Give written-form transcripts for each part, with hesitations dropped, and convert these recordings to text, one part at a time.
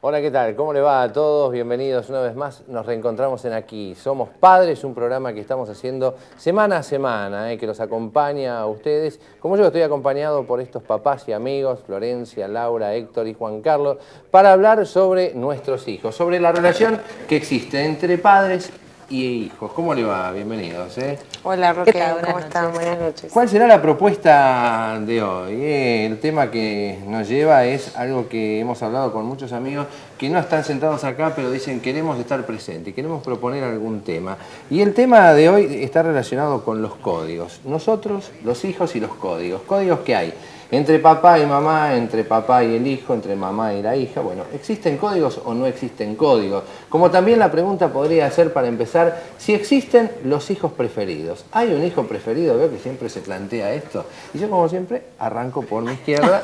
Hola, ¿qué tal? ¿Cómo le va a todos? Bienvenidos una vez más. Nos reencontramos en Aquí Somos Padres, un programa que estamos haciendo semana a semana, que los acompaña a ustedes. Como yo estoy acompañado por estos papás y amigos, Florencia, Laura, Héctor y Juan Carlos, para hablar sobre nuestros hijos, sobre la relación que existe entre padres y hijos. ¿Cómo le va? Bienvenidos. Hola Roque, ¿cómo están? Buenas noches. ¿Cuál será la propuesta de hoy? El tema que nos lleva es algo que hemos hablado con muchos amigos que no están sentados acá, pero dicen queremos estar presentes, queremos proponer algún tema. Y el tema de hoy está relacionado con los códigos. Nosotros, los hijos y los códigos. ¿Códigos que hay? Entre papá y mamá, entre papá y el hijo, entre mamá y la hija. Bueno, ¿existen códigos o no existen códigos? Como también la pregunta podría ser, para empezar, si existen los hijos preferidos. ¿Hay un hijo preferido? Veo que siempre se plantea esto. Y yo, como siempre, arranco por mi izquierda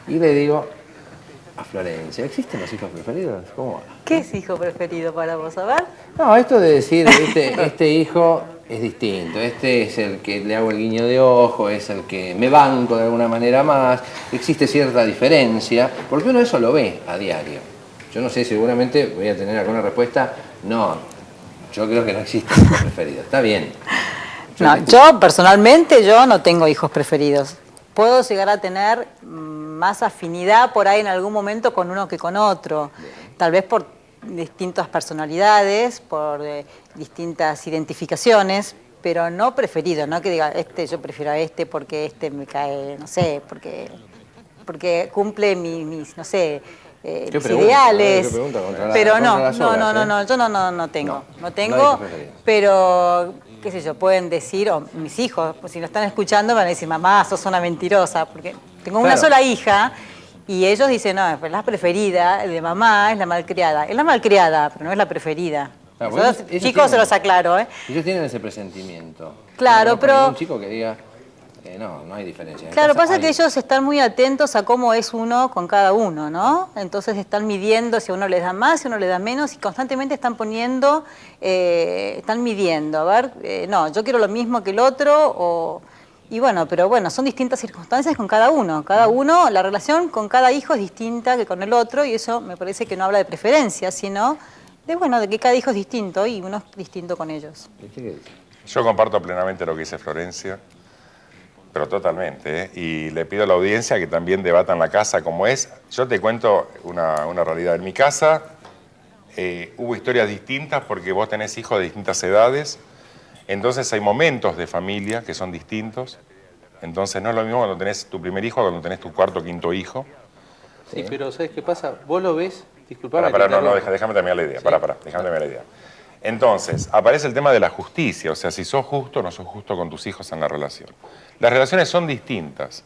y le digo a Florencia, ¿existen los hijos preferidos? ¿Cómo va? ¿Qué es hijo preferido para vos? A ver. No, esto de decir, este hijo es distinto, este es el que le hago el guiño de ojo, es el que me banco de alguna manera más, existe cierta diferencia, porque uno eso lo ve a diario. Yo no sé, seguramente voy a tener alguna respuesta, no, yo creo que no existe hijo preferido, está bien. Yo personalmente no tengo hijos preferidos. Puedo llegar a tener más afinidad por ahí en algún momento con uno que con otro, tal vez por distintas personalidades, por distintas identificaciones, pero no preferido, no que diga, yo prefiero a este porque este me cae, no sé, porque cumple mis no sé, mis ideales. Pero yo no tengo. No tengo, pero qué sé yo, pueden decir, o mis hijos, pues si lo están escuchando, van a decir, mamá, sos una mentirosa, porque tengo una sola hija. Y ellos dicen, no, pues la preferida de mamá es la malcriada. Es la malcriada, pero no es la preferida. Claro, ellos chicos, se los aclaro. Ellos tienen ese presentimiento. Claro, pero un chico que diga, no hay diferencia. Claro, pasa que ellos están muy atentos a cómo es uno con cada uno, ¿no? Entonces están midiendo si a uno les da más, si a uno le da menos, y constantemente están poniendo, están midiendo. A ver, no, yo quiero lo mismo que el otro, y bueno, pero bueno, son distintas circunstancias con cada uno. Cada uno, la relación con cada hijo es distinta que con el otro, y eso me parece que no habla de preferencia, sino de que cada hijo es distinto y uno es distinto con ellos. Yo comparto plenamente lo que dice Florencia, pero totalmente, y le pido a la audiencia que también debata en la casa cómo es. Yo te cuento una realidad. En mi casa hubo historias distintas porque vos tenés hijos de distintas edades. Entonces hay momentos de familia que son distintos. Entonces no es lo mismo cuando tenés tu primer hijo que cuando tenés tu cuarto o quinto hijo. Sí, pero ¿sabes qué pasa? Vos lo ves, disculpame. Déjame terminar la idea. Déjame terminar la idea. Entonces, aparece el tema de la justicia, o sea, si sos justo o no sos justo con tus hijos en la relación. Las relaciones son distintas.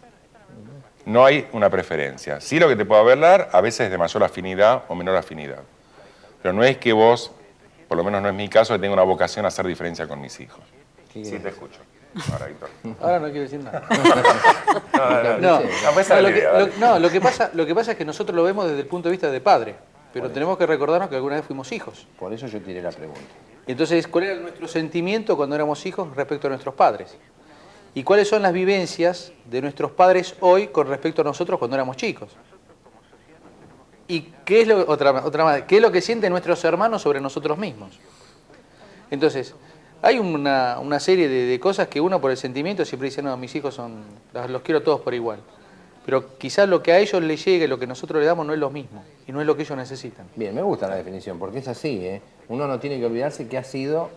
No hay una preferencia. Sí, lo que te puedo hablar a veces es de mayor afinidad o menor afinidad. Pero no es que vos, por lo menos no es mi caso, que tenga una vocación a hacer diferencia con mis hijos. Sí, te escucho. Ahora, Víctor. Ahora no quiero decir nada. Lo que pasa es que nosotros lo vemos desde el punto de vista de padre, pero tenemos que recordarnos que alguna vez fuimos hijos. Por eso yo tiré la pregunta. Entonces, ¿cuál era nuestro sentimiento cuando éramos hijos respecto a nuestros padres? ¿Y cuáles son las vivencias de nuestros padres hoy con respecto a nosotros cuando éramos chicos? ¿Y qué es qué es lo que sienten nuestros hermanos sobre nosotros mismos? Entonces, hay una serie de cosas que uno por el sentimiento siempre dice, no, mis hijos los quiero todos por igual. Pero quizás lo que a ellos les llegue, lo que nosotros le damos no es lo mismo y no es lo que ellos necesitan. Bien, me gusta la definición, porque es así, ¿eh? Uno no tiene que olvidarse que ha sido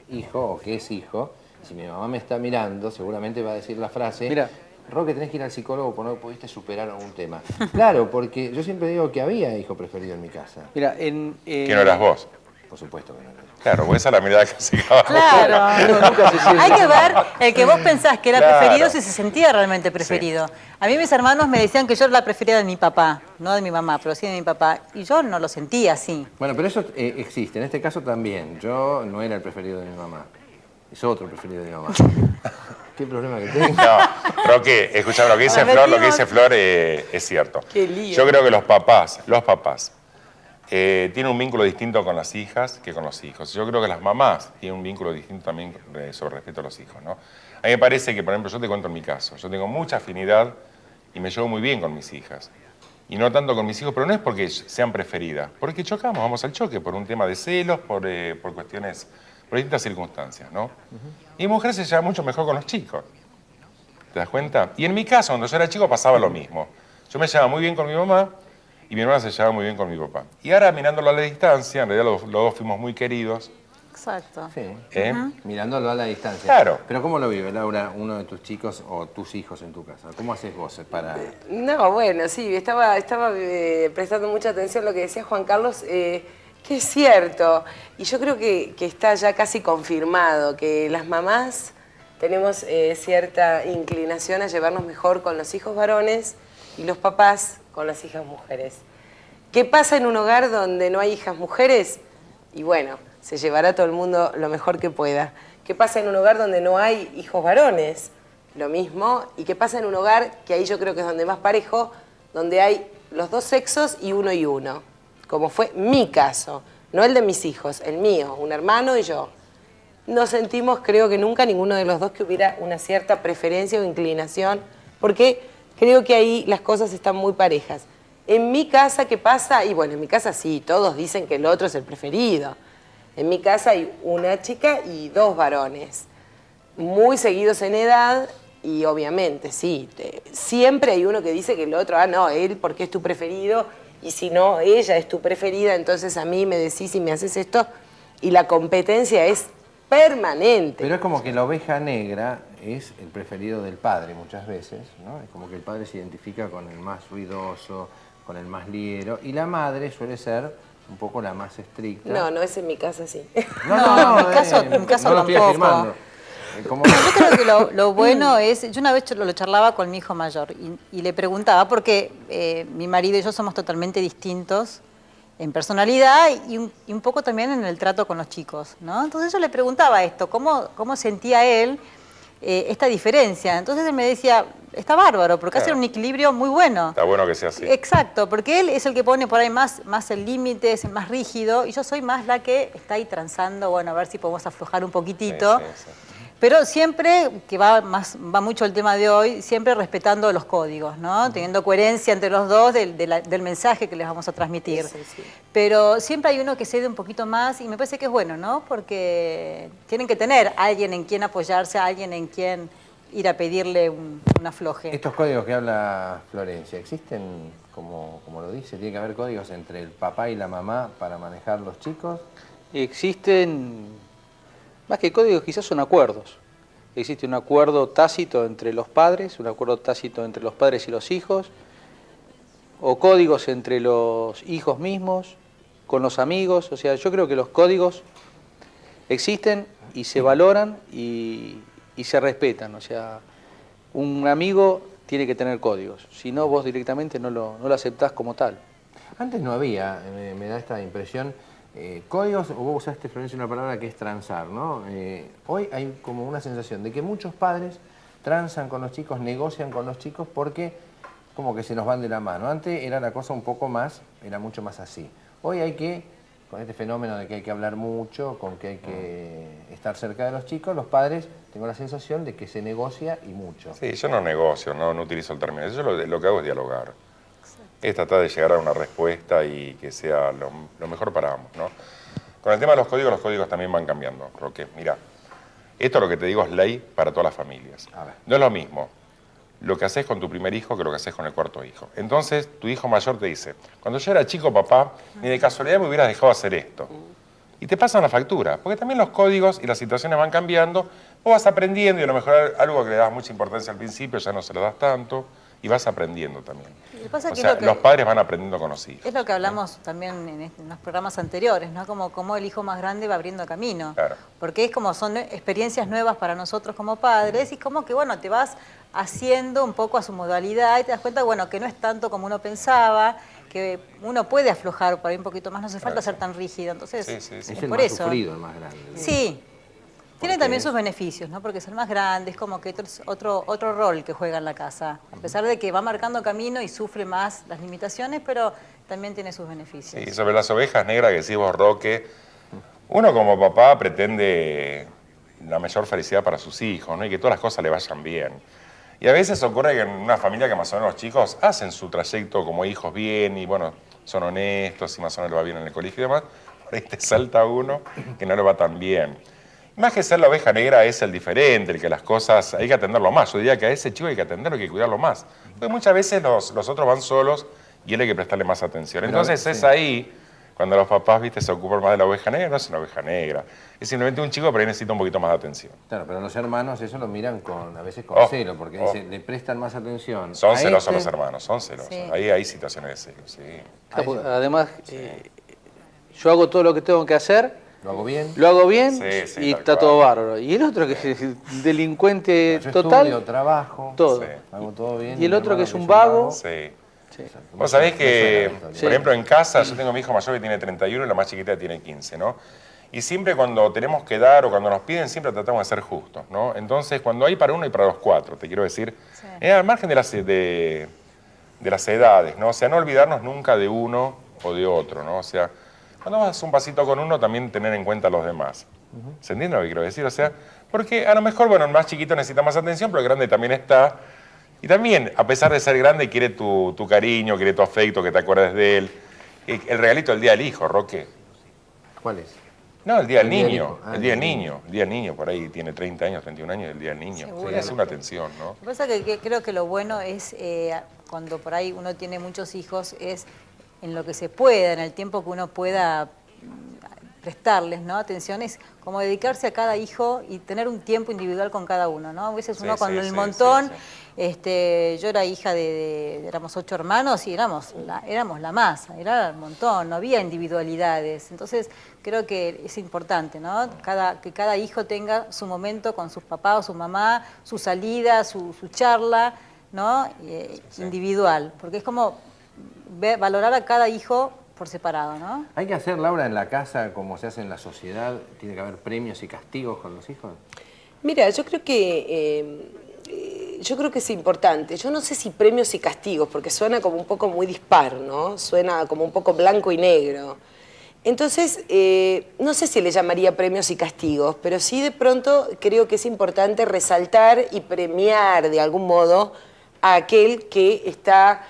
hijo o que es hijo. Si mi mamá me está mirando, seguramente va a decir la frase, mira, Roque, tenés que ir al psicólogo porque no pudiste superar algún tema. Claro, porque yo siempre digo que había hijo preferido en mi casa. Mira, ¿Que no eras vos? Por supuesto que no era yo. Claro, pues esa es la mirada que se acaba. Claro. Hay que ver el que vos pensás que era preferido si se sentía realmente preferido. Sí. A mí mis hermanos me decían que yo era la preferida de mi papá, no de mi mamá, pero sí de mi papá. Y yo no lo sentía así. Bueno, pero eso existe. En este caso también. Yo no era el preferido de mi mamá. Es otro preferido de mi mamá. ¿Qué problema que tengo? No, Roque, escuchame, lo que dice Flor es cierto. Qué lío. Yo creo que los papás tienen un vínculo distinto con las hijas que con los hijos. Yo creo que las mamás tienen un vínculo distinto también sobre respecto a los hijos, ¿no? A mí me parece que, por ejemplo, yo te cuento en mi caso, yo tengo mucha afinidad y me llevo muy bien con mis hijas. y no tanto con mis hijos, pero no es porque sean preferidas, porque chocamos, vamos al choque por un tema de celos, por cuestiones, por distintas circunstancias, ¿no? Y mi mujer se lleva mucho mejor con los chicos, ¿te das cuenta? Y en mi caso, cuando yo era chico, pasaba lo mismo. Yo me llevaba muy bien con mi mamá y mi hermana se llevaba muy bien con mi papá. Y ahora, mirándolo a la distancia, en realidad los dos fuimos muy queridos. Exacto. Sí. ¿Eh? Mirándolo a la distancia. Claro. Pero ¿cómo lo vive, Laura, uno de tus chicos o tus hijos en tu casa? ¿Cómo haces vos para...? No, bueno, sí, estaba prestando mucha atención a lo que decía Juan Carlos, que es cierto. Y yo creo que está ya casi confirmado que las mamás tenemos cierta inclinación a llevarnos mejor con los hijos varones y los papás con las hijas mujeres. ¿Qué pasa en un hogar donde no hay hijas mujeres? Y bueno, se llevará todo el mundo lo mejor que pueda. ¿Qué pasa en un hogar donde no hay hijos varones? Lo mismo. ¿Y qué pasa en un hogar, que ahí yo creo que es donde más parejo, donde hay los dos sexos y uno? Como fue mi caso, no el de mis hijos, el mío, un hermano y yo. No sentimos, creo que nunca, ninguno de los dos que hubiera una cierta preferencia o inclinación, porque creo que ahí las cosas están muy parejas. En mi casa, ¿qué pasa? Y bueno, en mi casa sí, todos dicen que el otro es el preferido. En mi casa hay una chica y dos varones, muy seguidos en edad y obviamente, sí, siempre hay uno que dice que el otro, no, él porque es tu preferido y si no, ella es tu preferida, entonces a mí me decís y me haces esto y la competencia es permanente. Pero es como que la oveja negra es el preferido del padre muchas veces, ¿no? Es como que el padre se identifica con el más ruidoso, con el más liero, y la madre suele ser un poco la más estricta. No es en mi casa así. No, en mi caso no lo estoy tampoco. afirmando. Yo creo que lo bueno es, yo una vez lo charlaba con mi hijo mayor y le preguntaba, porque mi marido y yo somos totalmente distintos en personalidad y un poco también en el trato con los chicos, ¿no? Entonces yo le preguntaba esto, ¿cómo sentía él esta diferencia? Entonces él me decía, está bárbaro, porque hace un equilibrio muy bueno. Está bueno que sea así. Exacto, porque él es el que pone por ahí más el límite, es el más rígido, y yo soy más la que está ahí transando, bueno, a ver si podemos aflojar un poquitito. Sí. Pero siempre, que va mucho el tema de hoy, siempre respetando los códigos, ¿no? Teniendo coherencia entre los dos del mensaje que les vamos a transmitir. Sí. Pero siempre hay uno que cede un poquito más y me parece que es bueno, ¿no? Porque tienen que tener a alguien en quien apoyarse, a alguien en quien ir a pedirle un afloje. Estos códigos que habla Florencia, ¿existen como lo dice? ¿Tiene que haber códigos entre el papá y la mamá para manejar los chicos? Existen, más que códigos, quizás son acuerdos. Existe un acuerdo tácito entre los padres, un acuerdo tácito entre los padres y los hijos, o códigos entre los hijos mismos, con los amigos. O sea, yo creo que los códigos existen y se valoran y se respetan. O sea, un amigo tiene que tener códigos, si no vos directamente no lo aceptás como tal. Antes no había, me da esta impresión, códigos, o vos usaste, Florencia, una palabra que es transar, ¿no? Hoy hay como una sensación de que muchos padres transan con los chicos, negocian con los chicos porque como que se nos van de la mano. Antes era la cosa un poco más, era mucho más así. Hoy hay que, con este fenómeno de que hay que hablar mucho, con que hay que estar cerca de los chicos, los padres, tengo la sensación de que se negocia y mucho. Sí, yo no negocio, no utilizo el término. Yo lo que hago es dialogar. Es tratar de llegar a una respuesta y que sea lo mejor para ambos, ¿no? Con el tema de los códigos también van cambiando, Roque. Mira, esto lo que te digo es ley para todas las familias. A ver. No es lo mismo lo que haces con tu primer hijo que lo que haces con el cuarto hijo. Entonces, tu hijo mayor te dice, cuando yo era chico, papá, ni de casualidad me hubieras dejado hacer esto. Y te pasan la factura, porque también los códigos y las situaciones van cambiando, vos vas aprendiendo y a lo mejor algo que le das mucha importancia al principio ya no se lo das tanto y vas aprendiendo también. Pasa O que sea, lo que- los padres van aprendiendo con los hijos. Es lo que hablamos también en los programas anteriores, ¿no? Como el hijo más grande va abriendo camino. Claro. Porque es como son experiencias nuevas para nosotros como padres y como que, bueno, te vas haciendo un poco a su modalidad y te das cuenta, bueno, que no es tanto como uno pensaba, que uno puede aflojar por ahí un poquito más, no hace falta ser tan rígido. Entonces, Sí, sí, sí. Es es el por más eso. sufrido, el más grande. Sí. Tiene Porque también es- sus beneficios, ¿no? Porque es el más grande, es como que es otro rol que juega en la casa. A pesar de que va marcando camino y sufre más las limitaciones, pero también tiene sus beneficios. Sí, sobre las ovejas negras que decís vos, Roque, uno como papá pretende la mayor felicidad para sus hijos, ¿no? Y que todas las cosas le vayan bien. Y a veces ocurre que en una familia que más o menos los chicos hacen su trayecto como hijos bien y bueno, son honestos y más o menos les va bien en el colegio y demás, por ahí te salta uno que no le va tan bien. Más que ser la oveja negra es el diferente, el que las cosas hay que atenderlo más. Yo diría que a ese chico hay que atenderlo, hay que cuidarlo más. Porque muchas veces los otros van solos y él hay que prestarle más atención. Entonces es ahí cuando los papás, viste, se ocupan más de la oveja negra, no es una oveja negra. Es simplemente un chico, pero ahí necesita un poquito más de atención. Claro, pero los hermanos eso lo miran a veces con celo, porque dicen, le prestan más atención. Son celosos los hermanos, son celosos. Sí. Ahí hay situaciones de celos, sí. Además, yo hago todo lo que tengo que hacer. ¿Lo hago bien? Lo hago bien Sí, y tal está cual. todo bárbaro. Y el otro que es delincuente Yo total, estudio, trabajo, todo. Sí. hago todo bien. Y el mi otro hermano que es un vago. Sí. Sí. Vos sabés que, Sí. por ejemplo, en casa, yo tengo a mi hijo mayor que tiene 31 y la más chiquita tiene 15, ¿no? Y siempre cuando tenemos que dar o cuando nos piden, siempre tratamos de ser justos, ¿no? Entonces, cuando hay para uno y para los cuatro, te quiero decir, al margen de las edades, ¿no? O sea, no olvidarnos nunca de uno o de otro, ¿no? O sea, cuando vas un pasito con uno, también tener en cuenta a los demás. ¿Se entiende lo que quiero decir? O sea, porque a lo mejor, bueno, el más chiquito necesita más atención, pero el grande también está. Y también, a pesar de ser grande, quiere tu cariño, quiere tu afecto, que te acuerdes de él. El regalito del Día del Hijo, Roque. ¿Cuál es? No, el Día del El Día del Niño. Hijo. Ah, El Día del Niño. El Día del Niño, por ahí tiene 30 años, 31 años, el Día del Niño. Seguro. Sí, hace una atención, ¿no? Lo que pasa es que creo que lo bueno es, cuando por ahí uno tiene muchos hijos, es en lo que se pueda, en el tiempo que uno pueda prestarles, ¿no? Atención, es como dedicarse a cada hijo y tener un tiempo individual con cada uno, ¿no? A veces uno con el montón, yo era hija éramos 8 hermanos y éramos la masa, era el montón, no había individualidades. Entonces creo que es importante, ¿no? Que cada hijo tenga su momento con sus papás o su mamá, su salida, su charla, ¿no? Individual, porque es como valorar a cada hijo por separado, ¿no? ¿Hay que hacer, Laura, en la casa como se hace en la sociedad? ¿Tiene que haber premios y castigos con los hijos? Mira, yo creo que es importante. Yo no sé si premios y castigos, porque suena como un poco muy dispar, ¿no? Suena como un poco blanco y negro. Entonces, no sé si le llamaría premios y castigos, pero sí de pronto creo que es importante resaltar y premiar de algún modo a aquel que está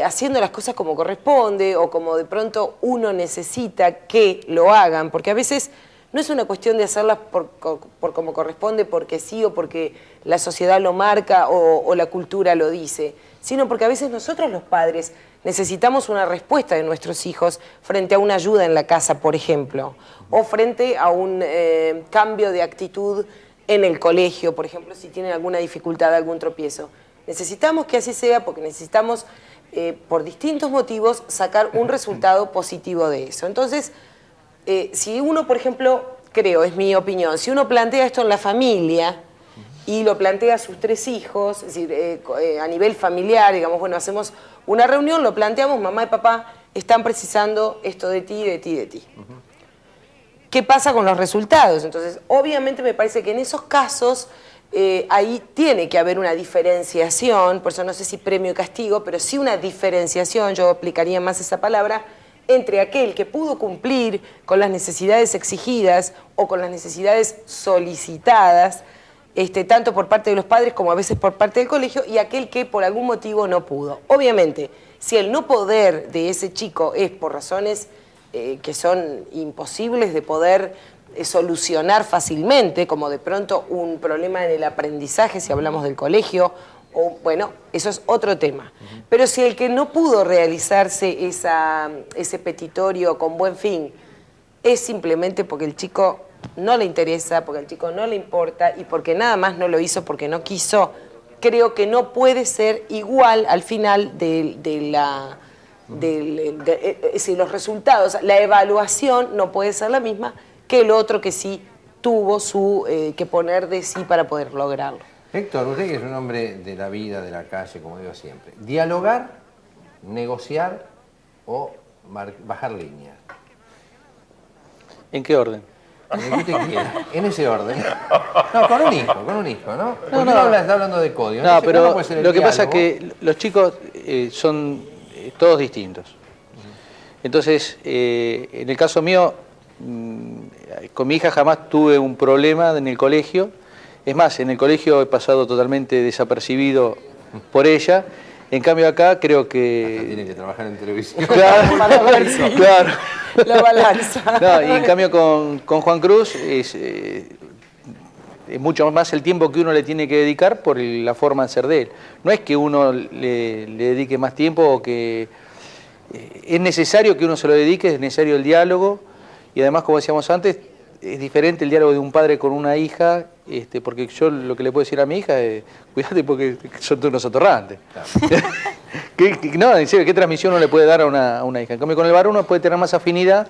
haciendo las cosas como corresponde o como de pronto uno necesita que lo hagan, porque a veces no es una cuestión de hacerlas por como corresponde, porque sí o porque la sociedad lo marca o la cultura lo dice, sino porque a veces nosotros los padres necesitamos una respuesta de nuestros hijos frente a una ayuda en la casa, por ejemplo, o frente a un cambio de actitud en el colegio, por ejemplo, si tienen alguna dificultad, algún tropiezo. Necesitamos que así sea porque necesitamos, por distintos motivos, sacar un resultado positivo de eso. Entonces, si uno, por ejemplo, creo, es mi opinión, si uno plantea esto en la familia y lo plantea a sus 3 hijos, es decir, a nivel familiar, digamos, bueno, hacemos una reunión, lo planteamos, mamá y papá están precisando esto de ti, de ti, de ti. ¿Qué pasa con los resultados? Entonces, obviamente me parece que en esos casos ahí tiene que haber una diferenciación, por eso no sé si premio y castigo, pero sí una diferenciación, yo aplicaría más esa palabra, entre aquel que pudo cumplir con las necesidades exigidas o con las necesidades solicitadas, tanto por parte de los padres como a veces por parte del colegio, y aquel que por algún motivo no pudo. Obviamente, si el no poder de ese chico es por razones que son imposibles de poder solucionar fácilmente, como de pronto un problema en el aprendizaje, si hablamos del colegio, o bueno, eso es otro tema. Pero si el que no pudo realizarse ese petitorio con buen fin es simplemente porque el chico no le interesa, porque al chico no le importa y porque nada más no lo hizo porque no quiso, creo que no puede ser igual al final es decir, los resultados, la evaluación no puede ser la misma que el otro que sí tuvo que poner de sí para poder lograrlo. Héctor, usted que es un hombre de la vida, de la calle, como digo siempre, ¿dialogar, negociar o bajar línea? ¿En qué orden? En el que usted quiera, en ese orden. No, con un hijo, ¿no? Porque No. uno está hablando de código. No, Ese pero uno puede ser el lo que pasa es diálogo. que los chicos son todos distintos. Entonces, en el caso mío, con mi hija jamás tuve un problema en el colegio Es más, en el colegio he pasado totalmente desapercibido por ella. En cambio acá creo que... Tiene que trabajar en televisión. Claro, Para ver si claro. lo balanza. No, y en cambio con Juan Cruz es mucho más el tiempo que uno le tiene que dedicar por la forma de ser de él. No es que uno le dedique más tiempo o que es necesario que uno se lo dedique, es necesario el diálogo y además, como decíamos antes, es diferente el diálogo de un padre con una hija, porque yo lo que le puedo decir a mi hija es, cuídate porque son todos unos atorrantes. Claro. No, en serio, ¿qué transmisión uno le puede dar a una hija? En cambio, con el varón uno puede tener más afinidad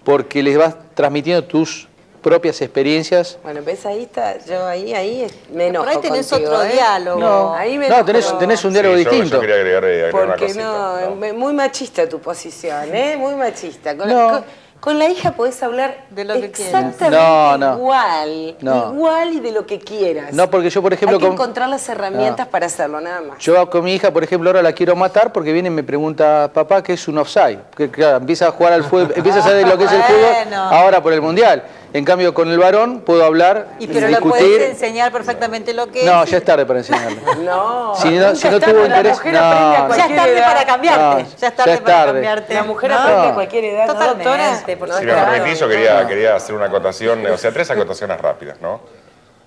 porque les vas transmitiendo tus propias experiencias. Bueno, ves, ahí está, yo ahí me enojo Por ahí tenés contigo, otro diálogo. No, ahí me no enojo. tenés un diálogo Sí, distinto. Yo quería agregar una Porque cosita. no, muy machista tu posición, ¿eh? Muy machista. No. Con la hija podés hablar De lo que exactamente quieras. No. igual. No. Igual y de lo que quieras. No, porque yo, por ejemplo, hay que con- encontrar las herramientas para hacerlo, nada más. Yo con mi hija, por ejemplo, ahora la quiero matar porque viene y me pregunta, papá, ¿qué es un offside? Que claro, empieza a jugar al fútbol, empieza a saber lo que es el fútbol Bueno. ahora por el Mundial. En cambio, con el varón puedo hablar y Pero le discutir. podés enseñar perfectamente lo que No, es. ya es tarde para enseñarle. No. Si no nunca tuvo es tarde, la interés, mujer no, aprende a no. Ya es cualquier tarde edad. para cambiarte. No, Ya es tarde ya es para tarde. cambiarte. La mujer ¿no? aprende a cualquier edad, ¿no, Totalmente, doctora? por No, Si me supuesto. permitís, yo quería hacer una acotación, o sea, 3 acotaciones rápidas, ¿no?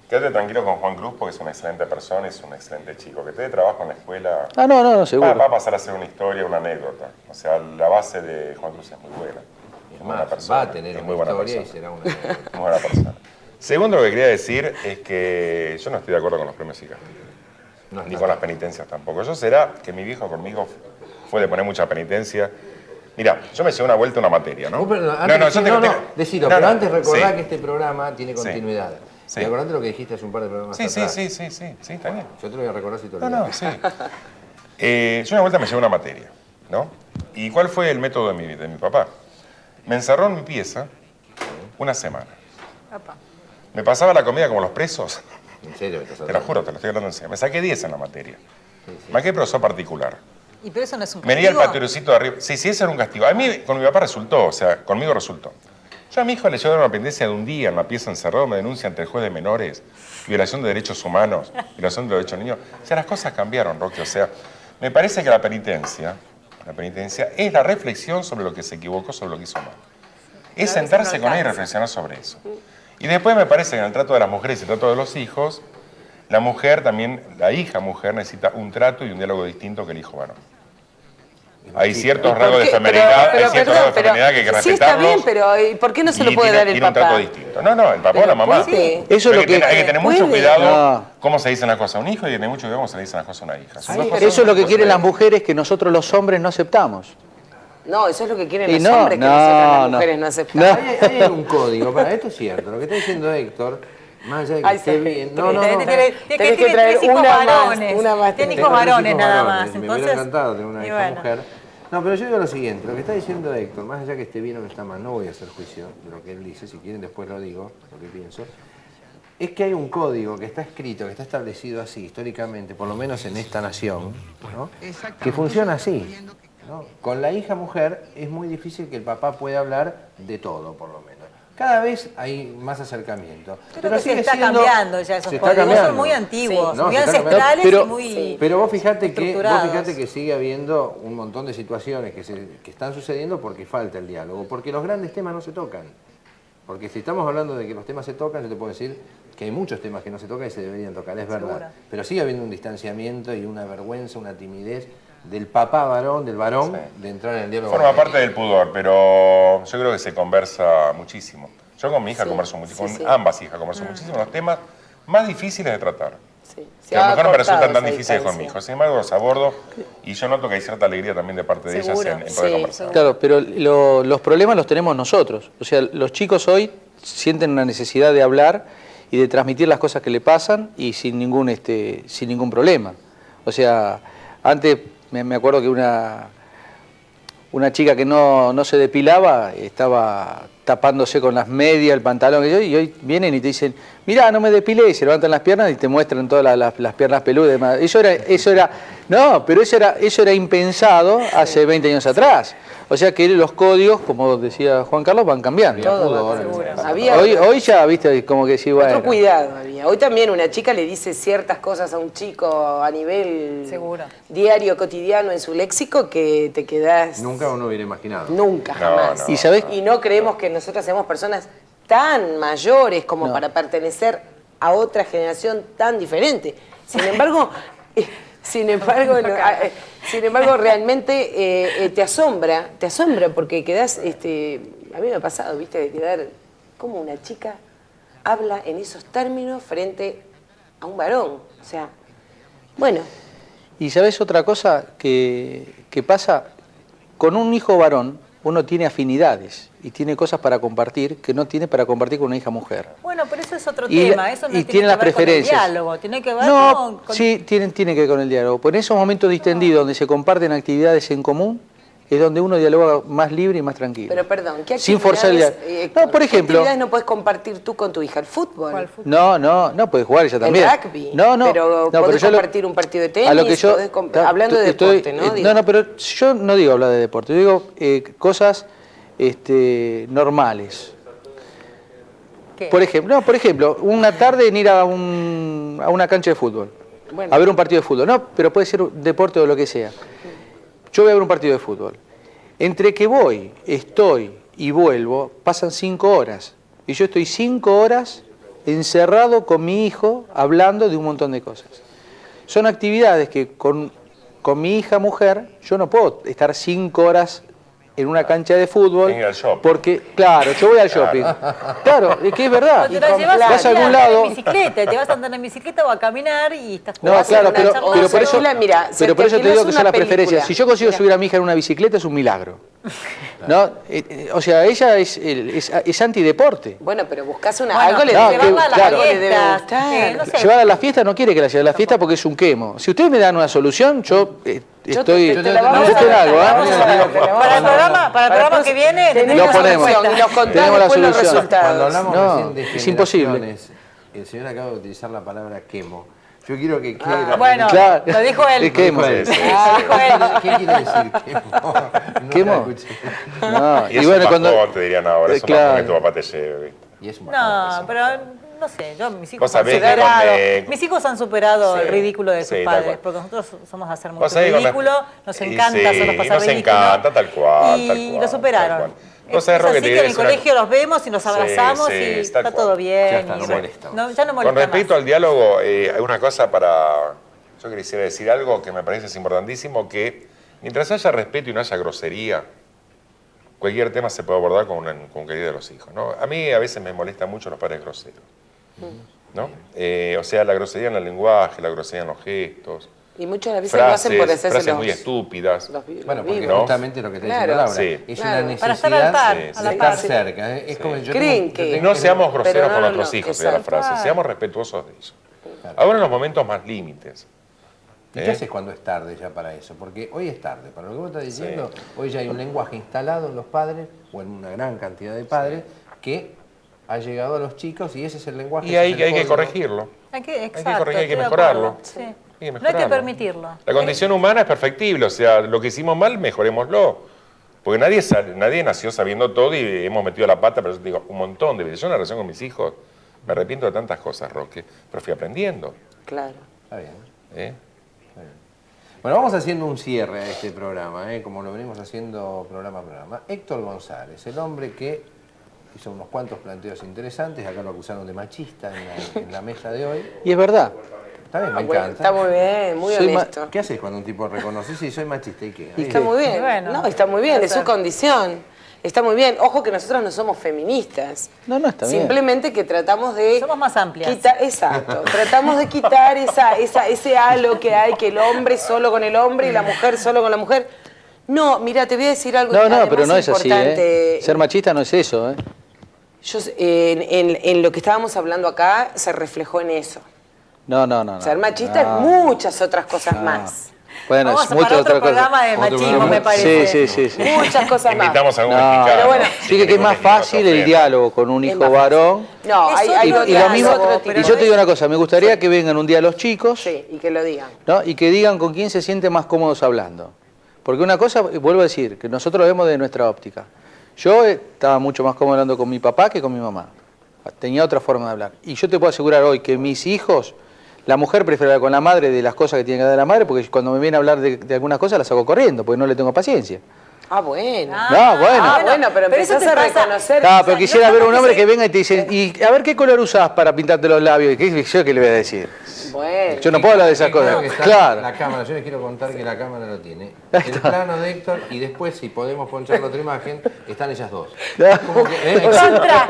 Quédate tranquilo con Juan Cruz porque es una excelente persona, es un excelente chico. Que te dé trabajo en la escuela No, seguro. va a pasar a ser una historia, una anécdota. O sea, la base de Juan Cruz es muy buena. Es muy buena persona. Va a tener es una muy buena historia y persona. será una... Muy buena persona. Segundo, lo que quería decir es que yo no estoy de acuerdo con los premios y castigos. No, Ni con las penitencias tampoco. Yo será que mi viejo conmigo fue de poner mucha penitencia. Mira, yo me llevé una vuelta a una materia, ¿no? Decilo, pero antes recordá sí. que este programa tiene continuidad. Sí. Y acordate lo que dijiste hace un par de programas Sí, atrás. sí, está bien. Yo te lo voy a recordar si te No, olvidas. sí. Yo una vuelta me llevé una materia, ¿no? ¿Y cuál fue el método de mi papá? Me encerró en mi pieza una semana. Me pasaba la comida como los presos. En serio, me estás Te lo hablando. juro, te lo estoy hablando en serio. Me saqué 10 en la materia. Más que profesor particular. ¿Y pero eso no es un Venía el castigo? patrioncito de arriba. Sí, ese era un castigo. A mí, con mi papá resultó, o sea, conmigo resultó. Yo a mi hijo le llevaron una pendencia de un día en la pieza encerrado, me denuncia ante el juez de menores, violación de derechos humanos, violación de los derechos de niños. O sea, las cosas cambiaron, Roque. O sea, me parece que la penitencia es la reflexión sobre lo que se equivocó, sobre lo que hizo mal. Es sentarse con él y reflexionar sobre eso. Y después me parece que en el trato de las mujeres y el trato de los hijos, la mujer también, la hija mujer necesita un trato y un diálogo distinto que el hijo varón. Hay ciertos rasgos de feminidad, hay ciertos rasgos de feminidad que hay que sí, está respetarlos. bien, pero ¿y por qué no se lo y puede tiene- dar el tiene papá? un trato distinto. No, el papá o la mamá. puede. Eso es lo que... Hay que tener mucho puede. cuidado No. cómo se dicen las cosas a un hijo y hay que tener mucho cuidado cómo se le dicen las cosas a una hija. Son dos cosas Eso es lo que muy quieren las diferentes. mujeres que nosotros los hombres no aceptamos. No, eso es lo que quieren Y los no, hombres, que no, nosotras las no. mujeres no aceptamos. No. Hay un código, para esto es cierto. Lo que está diciendo Héctor, más allá de que Ay, esté sí. bien. Tenés que traer tiene hijos una más, varones. una más Tiene tenés. hijos Tengo tres varones hijos nada varones, más. Me hubiera Entonces, encantado tener una y hija bueno. mujer. No, pero yo digo lo siguiente, lo que está diciendo Héctor, más allá que esté bien o que está mal, no voy a hacer juicio de lo que él dice, si quieren después lo digo, lo que pienso, es que hay un código que está escrito, que está establecido así históricamente, por lo menos en esta nación, ¿no? Que funciona así, ¿no? Con la hija mujer es muy difícil que el papá pueda hablar de todo, por lo menos. Cada vez hay más acercamiento. Creo que se sigue está siendo- cambiando ya esos se está códigos. cambiando. Son muy antiguos, Sí, no, muy se está cambiando. ancestrales Pero- y muy... Sí, pero vos fijate estructurados. que sigue habiendo un montón de situaciones que están sucediendo porque falta el diálogo, porque los grandes temas no se tocan. Porque si estamos hablando de que los temas se tocan, yo te puedo decir que hay muchos temas que no se tocan y se deberían tocar, es verdad. Seguro. Pero sigue habiendo un distanciamiento y una vergüenza, una timidez del papá varón, del varón, Sí. de entrar en el diálogo. Forma parte del pudor, pero yo creo que se conversa muchísimo. Yo con mi hija converso muchísimo, sí. con ambas hijas converso muchísimo los temas más difíciles de tratar. Sí, se Que a lo ha mejor me acortado resultan tan esa difíciles con mi distancia. hijo. Sin embargo, los abordo y yo noto que hay cierta alegría también de parte de Seguro. ellas en poder Sí, conversar. Claro, pero los problemas los tenemos nosotros. O sea, los chicos hoy sienten una necesidad de hablar y de transmitir las cosas que le pasan y sin ningún problema. O sea, antes me acuerdo que una chica que no se depilaba estaba tapándose con las medias, el pantalón, y hoy vienen y te dicen, mirá, no me depilé, y se levantan las piernas y te muestran todas las piernas peludas. Eso era impensado hace 20 años atrás. O sea que los códigos, como decía Juan Carlos, van cambiando. Todo, había Hoy ya, viste, como que sí, bueno. otro cuidado había. Hoy también una chica le dice ciertas cosas a un chico a nivel diario, cotidiano en su léxico que te quedás... Nunca uno hubiera imaginado. Nunca, jamás. No. ¿Y sabés? Y no creemos que nosotros seamos personas tan mayores como para pertenecer a otra generación tan diferente. Sin embargo, realmente te asombra porque quedás, a mí me ha pasado, viste, de quedar como una chica habla en esos términos frente a un varón. O sea, bueno. Y sabés otra cosa que pasa, con un hijo varón uno tiene afinidades y tiene cosas para compartir que no tiene para compartir con una hija mujer. Bueno, pero eso es otro tema, eso no tiene tiene las que ver preferencias. con el diálogo, tiene que ver con... Sí, tiene que ver con el diálogo. Pues en esos momentos distendidos donde se comparten actividades en común, es donde uno dialoga más libre y más tranquilo. Pero perdón, ¿qué actividades, sin forzar el Héctor, no, por ejemplo, ¿qué actividades no puedes compartir tú con tu hija? ¿El fútbol? ¿Cuál fútbol? No, puede jugar ella también. ¿El rugby? No, Pero podés compartir un partido de tenis, a lo que yo, hablando de deporte, ¿no? No, pero yo no digo hablar de deporte, yo digo cosas normales. ¿Qué? Por ejemplo, una tarde en ir a una cancha de fútbol, Bueno. a ver un partido de fútbol. No, pero puede ser un deporte o lo que sea. Yo voy a ver un partido de fútbol. Entre que voy, estoy y vuelvo, pasan 5 horas. Y yo estoy 5 horas encerrado con mi hijo hablando de un montón de cosas. Son actividades que con mi hija mujer yo no puedo estar 5 horas en una cancha de fútbol. Ir al shopping. Porque, claro, yo voy al shopping. Claro, es que es verdad. O te la llevas Vas a algún andar lado. en bicicleta, te vas a andar en bicicleta o a caminar y estás No, jugando claro, una pero charla. por eso, Mira, se pero por te eso te alquilas digo que son una las preferencias. película. Si yo consigo Mira. subir a mi hija en una bicicleta es un milagro. ¿No? O sea, ella es antideporte. Bueno, pero buscas Bueno, algo le no, debe que- llevarla a las claro. algo le debe fiestas, gustar. no sé. Llevar a la fiesta no quiere que la lleve a la fiesta porque es un quemo. Si ustedes me dan una solución, yo estoy... te la vamos yo te la a hago, dar, ¿eh? te la vamos a dar. Para el programa que viene tenés Lo la ponemos. solución y nos contás Tenemos la después los solución. resultados. Cuando hablamos No, recién de es imposible. generaciones, el señor acaba de utilizar la palabra quemo. Yo quiero que quede... bueno, Claro. lo dijo él. Es quemo. Lo dijo él. ¿Qué quiere decir quemo? No ¿Quemo? la escuché. No, Y es un bajón, te dirían ahora, es un claro. bajón que tu papá te lleve. Y es un No, pero no sé, mis hijos Vos han sabés que superado, con, mis hijos han superado Sí, el ridículo de sus sí, tal padres, cual. porque nosotros somos hacer Vos mucho sabés con ridículo, nos y encanta sí, hacerlos pasar nos ridículo. encanta, tal cual, Y tal cual, lo superaron. tal cual. Vos sabés, Es Roque, así te que quería en el decir una- colegio los vemos y nos abrazamos sí, y tal está cual. todo bien. Ya está, no y- molesta. ya no molesta Con respecto más. al diálogo, hay una cosa para... Yo quisiera decir algo que me parece es importantísimo, que mientras haya respeto y no haya grosería, cualquier tema se puede abordar con querida de los hijos, ¿no? A mí a veces me molesta mucho los padres groseros, ¿no? O sea, la grosería en el lenguaje, la grosería en los gestos, Y muchas de las veces lo hacen por hacerse frases los... muy estúpidas. Bueno, porque vivos. ¿no? justamente lo que está Claro. diciendo Laura, Sí. es Claro. una Para estar necesidad al par, de a la estar par. cerca. Es como yo Creen tengo- que- yo tengo- No seamos groseros Pero con no, nuestros no, hijos, sería la exacto. frase. Seamos respetuosos de ellos. Ahora en los momentos más límites. ¿Y qué haces cuando es tarde ya para eso? Porque hoy es tarde. Para lo que vos estás diciendo, hoy ya hay un lenguaje instalado en los padres, o en una gran cantidad de padres, que ha llegado a los chicos y ese es el lenguaje. Y hay ese es el que código. corregirlo. Hay que corregir, hay que estoy de mejorarlo. acuerdo, sí. Hay que No hay que mejorarlo. permitirlo. La condición humana es perfectible, o sea, lo que hicimos mal, mejorémoslo. Porque nadie nació sabiendo todo y hemos metido la pata, pero yo te digo, un montón de veces. Yo en la relación con mis hijos me arrepiento de tantas cosas, Roque, pero fui aprendiendo. Claro. Está bien. ¿eh? Bueno, vamos haciendo un cierre a este programa, como lo venimos haciendo programa a programa. Héctor González, el hombre que hizo unos cuantos planteos interesantes, acá lo acusaron de machista en la mesa de hoy. Y es verdad. Está bien, me Bueno, encanta. está muy bien, muy Soy honesto. ¿Qué haces cuando un tipo reconoce? Sí, soy machista, ¿y qué? Está muy bien. Bueno, No, está muy bien, puede es su ser. condición. Está muy bien. Ojo que nosotros no somos feministas. No, está bien. Simplemente que tratamos de... Somos más amplias. Exacto. Tratamos de quitar ese halo que hay, que el hombre solo con el hombre y la mujer solo con la mujer. No, mira, te voy a decir algo No, además pero no es así, importante. Ser machista no es eso, Yo, en lo que estábamos hablando acá se reflejó en eso. No. Ser machista No. es muchas otras cosas más. Bueno, Vamos es a mucho para otro otra cosa. programa de Otro machismo, programa. me parece. Sí. Muchas cosas más. Invitamos a algún No, mexicano. pero bueno, Sí que es más fácil el diálogo con un Es hijo más fácil. varón. No, Es hay otro otro Y lo mismo, otro pero y tipo. yo te digo una cosa, me gustaría que vengan un día los chicos, Sí, y que lo digan. ¿no? Y que digan con quién se sienten más cómodos hablando. Porque una cosa, vuelvo a decir, que nosotros lo vemos de nuestra óptica. Yo estaba mucho más cómodo hablando con mi papá que con mi mamá. Tenía otra forma de hablar. Y yo te puedo asegurar hoy que mis hijos, la mujer prefiere hablar con la madre de las cosas que tiene que dar la madre, porque cuando me viene a hablar de algunas cosas las hago corriendo, porque no le tengo paciencia. Ah, bueno. No, bueno. Ah, bueno, pero Pero eso empezás te a pasa- reconocer. Claro, pero quisiera no ver un estamos hombre que diciendo- venga y te dice, y a ver qué color usás para pintarte los labios. ¿Y qué, yo qué le voy a decir? Bueno. Yo no puedo hablar de esas Claro cosas. que está Claro. La cámara, yo les quiero contar que la cámara lo tiene. Ahí El está. plano de Héctor y después, si podemos ponchar la otra imagen, están ellas dos. No. Como que, Contra.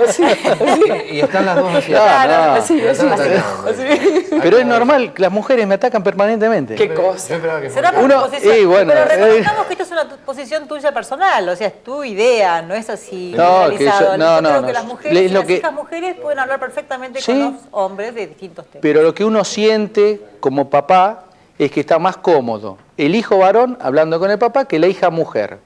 y están las dos así. Claro, no. Así, Pero así, están así. atacando. Pero es normal, las mujeres me atacan permanentemente. Qué Yo cosa. esperaba que Será fuera- por tu Uno- posición. y bueno, pero reconozcamos que esto es una posición tuya personal, o sea, es tu idea, no es así No, que generalizado. yo- no, Yo creo no, que no. las mujeres y Lo las que- hijas mujeres pueden hablar perfectamente Sí. con los hombres de distintos temas. Pero lo que uno siente como papá es que está más cómodo el hijo varón hablando con el papá que la hija mujer.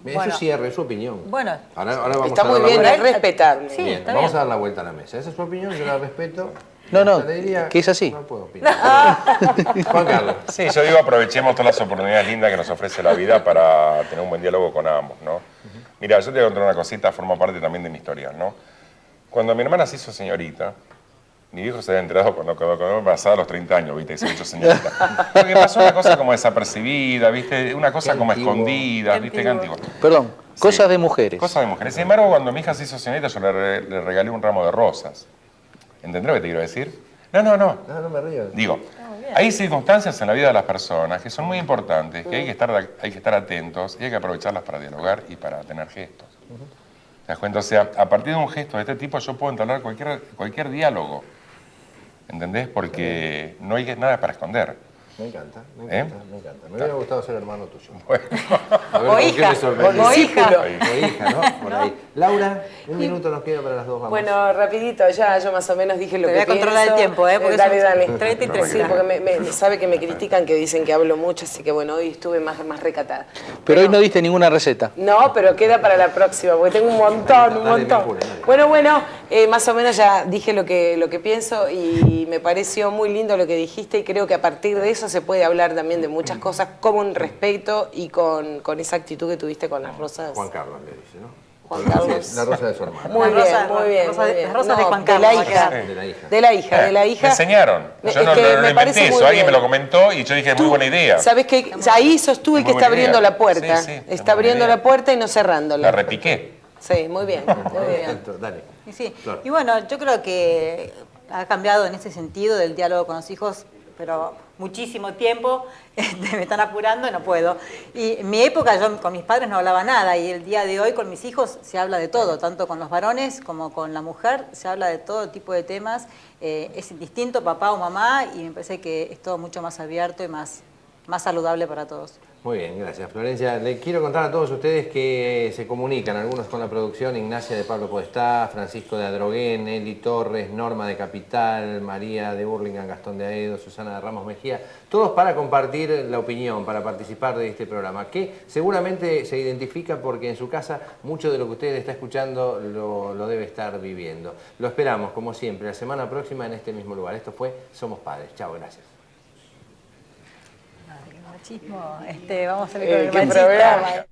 Eso Bueno. cierre, es su opinión. Bueno. Ahora vamos Está a dar muy la bien, vuelta. es respetable. Sí, Bien, está vamos bien. a dar la vuelta a la mesa. Esa es su opinión, yo la respeto. No, no, Hasta le diría, que es así. No puedo opinar. Juan Carlos. Sí, yo digo aprovechemos todas las oportunidades lindas que nos ofrece la vida para tener un buen diálogo con ambos, ¿no? Mira, yo te voy a contar una cosita, forma parte también de mi historia, ¿no? Cuando mi hermana se hizo señorita, mi viejo se había enterado cuando quedó pasada los 30 años, ¿viste? Que se había hecho señorita. Porque pasó una cosa como desapercibida, ¿viste? Una cosa Qué como antiguo. escondida, Qué ¿viste? Qué antiguo. antiguo. Perdón, Sí. cosas de mujeres. Cosas de mujeres. Sin embargo, cuando mi hija se hizo señorita, yo le regalé un ramo de rosas. ¿Entendés lo que te quiero decir? No. No, no me río. Digo, hay circunstancias en la vida de las personas que son muy importantes, que hay que estar atentos y hay que aprovecharlas para dialogar y para tener gestos. ¿Te das cuenta? O sea, a partir de un gesto de este tipo yo puedo entablar cualquier diálogo. ¿Entendés? Porque no hay nada para esconder. Me encanta, me ¿Eh? encanta, me encanta. Me hubiera gustado ser hermano tuyo. Bueno, A ver, O ¿con qué hija. me sorprende? O hija. O hija, ¿no? Por ahí. Laura, un minuto nos queda para las dos, vamos. Bueno, rapidito, ya yo más o menos dije lo Te que voy a controlar pienso. el tiempo, ¿eh? Porque dale, son dale. 30 y 30. Sí, porque sabe que me critican, que dicen que hablo mucho, así que bueno, hoy estuve más recatada. Pero hoy no diste ninguna receta. No, pero queda para la próxima, porque tengo un montón, Dale, me apuro, dale. Bueno, más o menos ya dije lo que pienso y me pareció muy lindo lo que dijiste y creo que a partir de eso se puede hablar también de muchas cosas con respeto y con esa actitud que tuviste con las rosas. Juan Carlos le dice, ¿no? Juan Así Carlos. es, la rosa de su hermano. Muy Las bien, rosas- muy bien. las muy bien. las rosas de Juan de Carlos, la va a hija. quedar. De la hija. De la hija, de la hija. me enseñaron. Yo Es no que lo me parece inventé muy eso, alguien me bien. lo comentó y yo dije, muy buena idea. ¿Sabes qué? Ahí sos tú el que Muy está buena abriendo idea. la puerta. Sí, sí, es Está muy abriendo buena la idea. puerta y no cerrándola. La repiqué. Sí, muy bien, muy bien. Perfecto, dale. Y sí. Flor. Y bueno, yo creo que ha cambiado en ese sentido del diálogo con los hijos, pero muchísimo tiempo. Me están apurando y no puedo. Y en mi época yo con mis padres no hablaba nada y el día de hoy con mis hijos se habla de todo, tanto con los varones como con la mujer, se habla de todo tipo de temas. Es distinto papá o mamá y me parece que es todo mucho más abierto y más saludable para todos. Muy bien, gracias Florencia. Le quiero contar a todos ustedes que se comunican, algunos con la producción, Ignacia de Pablo Podestá, Francisco de Adroguén, Eli Torres, Norma de Capital, María de Burlingame, Gastón de Aedo, Susana de Ramos Mejía, todos para compartir la opinión, para participar de este programa, que seguramente se identifica porque en su casa mucho de lo que usted está escuchando lo debe estar viviendo. Lo esperamos, como siempre, la semana próxima en este mismo lugar. Esto fue Somos Padres. Chao, gracias. Machismo, vamos a ver con el Qué machista. programa.